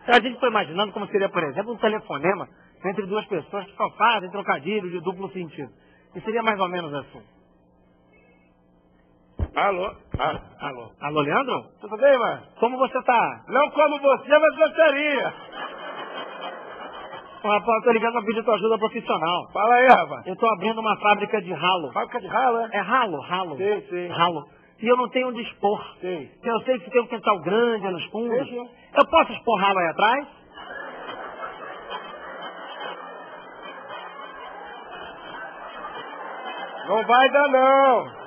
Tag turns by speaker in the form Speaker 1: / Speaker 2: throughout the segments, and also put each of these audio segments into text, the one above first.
Speaker 1: A gente foi imaginando como seria, por exemplo, um telefonema entre duas pessoas que só fazem trocadilhos de duplo sentido. E seria mais ou menos assim.
Speaker 2: Alô?
Speaker 1: Alô? Alô, Leandro?
Speaker 2: Tudo bem, mano?
Speaker 1: Como você tá?
Speaker 2: Não como você, mas gostaria.
Speaker 1: Rapaz, eu tô ligando pra pedir tua ajuda profissional.
Speaker 2: Fala aí, rapaz.
Speaker 1: Eu tô abrindo uma fábrica de ralo.
Speaker 2: Fábrica de ralo, é?
Speaker 1: É ralo.
Speaker 2: Sei.
Speaker 1: Ralo. E eu não tenho onde expor.
Speaker 2: Sei.
Speaker 1: Eu sei que tem um quintal grande nos fundos.
Speaker 2: Sei.
Speaker 1: Eu posso expor ralo aí atrás?
Speaker 2: Não vai dar, não.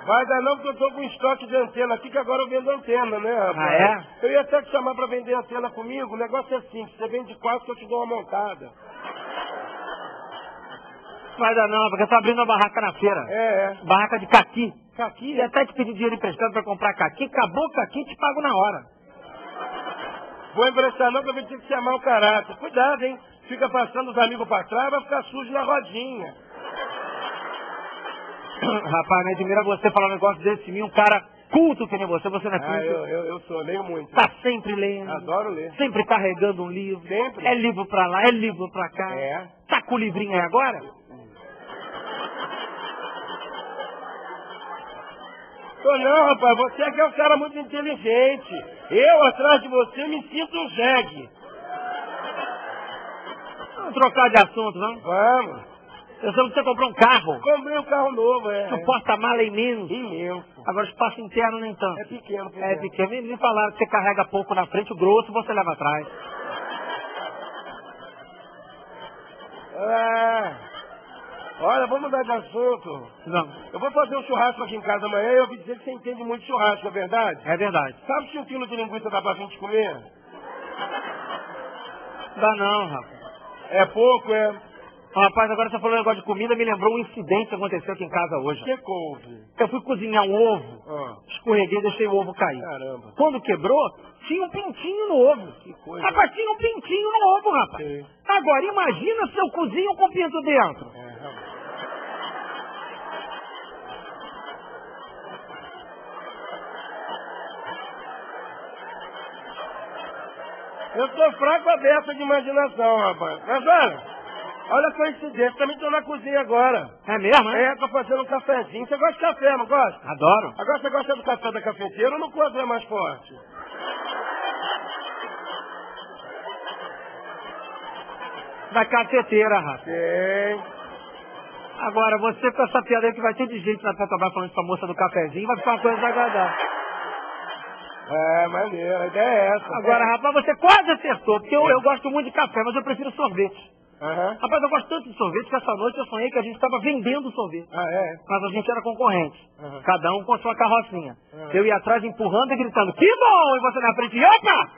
Speaker 2: Vai dar não, porque eu tô com estoque de antena aqui, que agora eu vendo antena, né, rapaz?
Speaker 1: Ah, é?
Speaker 2: Eu ia até te chamar pra vender antena comigo. O negócio é simples. Você vende 4 que eu te dou uma montada.
Speaker 1: Vai dar não, porque eu tô abrindo uma barraca na feira.
Speaker 2: É.
Speaker 1: Barraca de caqui.
Speaker 2: Caqui?
Speaker 1: E até te pedir dinheiro emprestado pra comprar caqui. Acabou o caqui, te pago na hora.
Speaker 2: Vou emprestar não, que eu vou ter que chamar o caráter. Cuidado, hein? Fica passando os amigos pra trás, vai ficar sujo na rodinha.
Speaker 1: Rapaz, me admira você falar um negócio desse de mim, um cara culto que nem você não é culto.
Speaker 2: Eu sou, leio muito.
Speaker 1: Tá sempre lendo.
Speaker 2: Adoro ler.
Speaker 1: Sempre carregando um livro.
Speaker 2: Sempre.
Speaker 1: É livro pra lá, é livro pra cá.
Speaker 2: É.
Speaker 1: Tá com o livrinho aí agora?
Speaker 2: Tô não, rapaz. Você é que é um cara muito inteligente. Eu, atrás de você, me sinto um jegue.
Speaker 1: Vamos trocar de assunto, não?
Speaker 2: Vamos.
Speaker 1: Eu soube que você comprou um carro.
Speaker 2: Comprei um carro novo, é.
Speaker 1: O porta-mala é imenso.
Speaker 2: Imenso.
Speaker 1: Agora o espaço interno nem tanto.
Speaker 2: É pequeno.
Speaker 1: É pequeno. Me falaram que você carrega pouco na frente, o grosso você leva atrás.
Speaker 2: Olha, vamos mudar de assunto.
Speaker 1: Não.
Speaker 2: Eu vou fazer um churrasco aqui em casa amanhã e eu ouvi dizer que você entende muito de churrasco, é verdade?
Speaker 1: É verdade.
Speaker 2: Sabe se 1 quilo de linguiça dá pra gente comer?
Speaker 1: Dá não, rapaz.
Speaker 2: É pouco, é?
Speaker 1: Rapaz, agora você falou um negócio de comida, me lembrou um incidente que aconteceu aqui em casa hoje.
Speaker 2: Que couve?
Speaker 1: Eu fui cozinhar um ovo, escorreguei e deixei o ovo cair.
Speaker 2: Caramba.
Speaker 1: Quando quebrou, tinha um pintinho no ovo.
Speaker 2: Que coisa.
Speaker 1: Rapaz, tinha um pintinho no ovo, rapaz.
Speaker 2: Sim.
Speaker 1: Agora, imagina se eu cozinho com pinto dentro.
Speaker 2: Rapaz. Eu tô fraco a dessa de imaginação, rapaz. Mas olha a coincidência, também tô na cozinha agora.
Speaker 1: É mesmo, né?
Speaker 2: Tô fazendo um cafezinho. Você gosta de café, não gosta?
Speaker 1: Adoro.
Speaker 2: Agora você gosta do café da cafeteira ou no coador é mais forte?
Speaker 1: Da cafeteira, rapaz.
Speaker 2: Tem.
Speaker 1: Agora, você com essa piada aí que vai ter de gente na Petrobras falando com a moça do cafezinho, vai ficar uma coisa desagradável.
Speaker 2: É, maneiro, a ideia é essa.
Speaker 1: Agora, rapaz, você quase acertou, porque eu gosto muito de café, mas eu prefiro sorvete. Rapaz, eu gosto tanto de sorvete que essa noite eu sonhei que a gente estava vendendo sorvete. Mas a gente era concorrente. Cada um com sua carrocinha. Eu ia atrás empurrando e gritando, que bom! E você na frente, opa!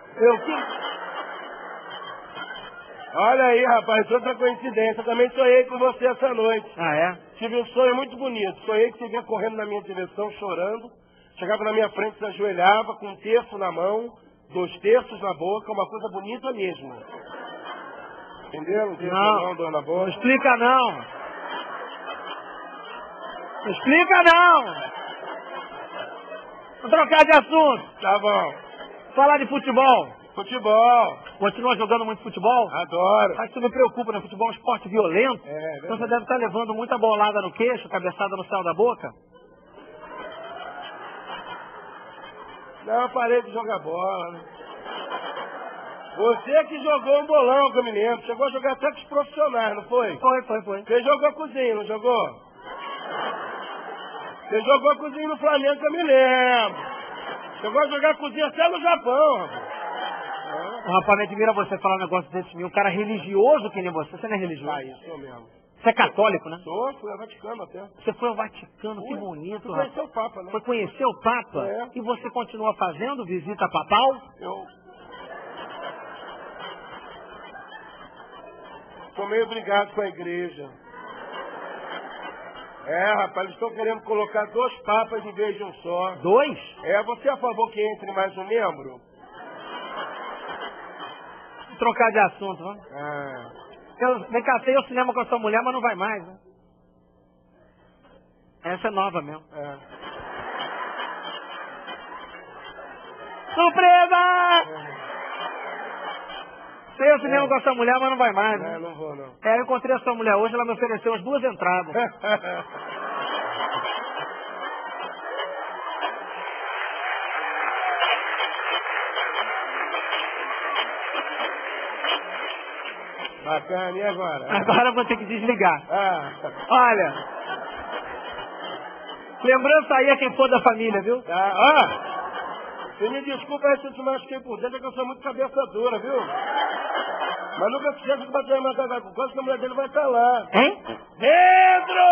Speaker 2: Olha aí, rapaz, outra coincidência. Eu também sonhei com você essa noite.
Speaker 1: Ah, é?
Speaker 2: Tive um sonho muito bonito. Sonhei que você vinha correndo na minha direção, chorando. Chegava na minha frente, se ajoelhava com 1/3 na mão, 2/3 na boca, uma coisa bonita mesmo. Entendeu? 1/3 na mão, 2 na boca.
Speaker 1: Não explica não. Não explica não. Vamos trocar de assunto.
Speaker 2: Tá bom.
Speaker 1: Falar de futebol.
Speaker 2: Futebol.
Speaker 1: Continua jogando muito futebol?
Speaker 2: Adoro.
Speaker 1: Mas isso me preocupa, né? Futebol é um esporte violento. Então você deve estar levando muita bolada no queixo, cabeçada no céu da boca.
Speaker 2: Não, eu parei de jogar bola, né? Você que jogou um bolão, que eu me lembro. Chegou a jogar até com os profissionais, não foi?
Speaker 1: Foi.
Speaker 2: Você jogou cozinha, não jogou? Você jogou cozinha no Flamengo, que eu me lembro. Chegou a jogar cozinha até no Japão, rapaz.
Speaker 1: Rapaz, me admira você falar um negócio desse mim. Um cara religioso que nem você. Você não é religioso?
Speaker 2: Ah, isso mesmo.
Speaker 1: Você é católico, né?
Speaker 2: Fui ao Vaticano até.
Speaker 1: Você foi ao Vaticano, que bonito,
Speaker 2: Fui conhecer o Papa, né?
Speaker 1: Foi conhecer o Papa?
Speaker 2: É.
Speaker 1: E você continua fazendo visita papal?
Speaker 2: Tô meio brigado com a igreja. Rapaz, eles estão querendo colocar 2 papas em vez de um só.
Speaker 1: 2?
Speaker 2: Você é a favor que entre mais um membro?
Speaker 1: Vou trocar de assunto, vamos? Vem cá, você ia ao cinema com a sua mulher, mas não vai mais, né? Essa é nova mesmo. Surpresa! Você ia cinema com essa mulher, mas não vai mais, né?
Speaker 2: Não vou, não.
Speaker 1: Eu encontrei essa mulher hoje, ela me ofereceu as 2 entradas.
Speaker 2: Bacana, e agora?
Speaker 1: Agora eu vou ter que desligar. Olha, lembrança aí a quem for da família, viu?
Speaker 2: Você me desculpa aí se eu te machuquei por dentro, é que eu sou muito cabeça dura, viu? Mas nunca esqueça que bater matar com coisa que a mulher dele vai estar lá.
Speaker 1: Hein?
Speaker 2: Pedro!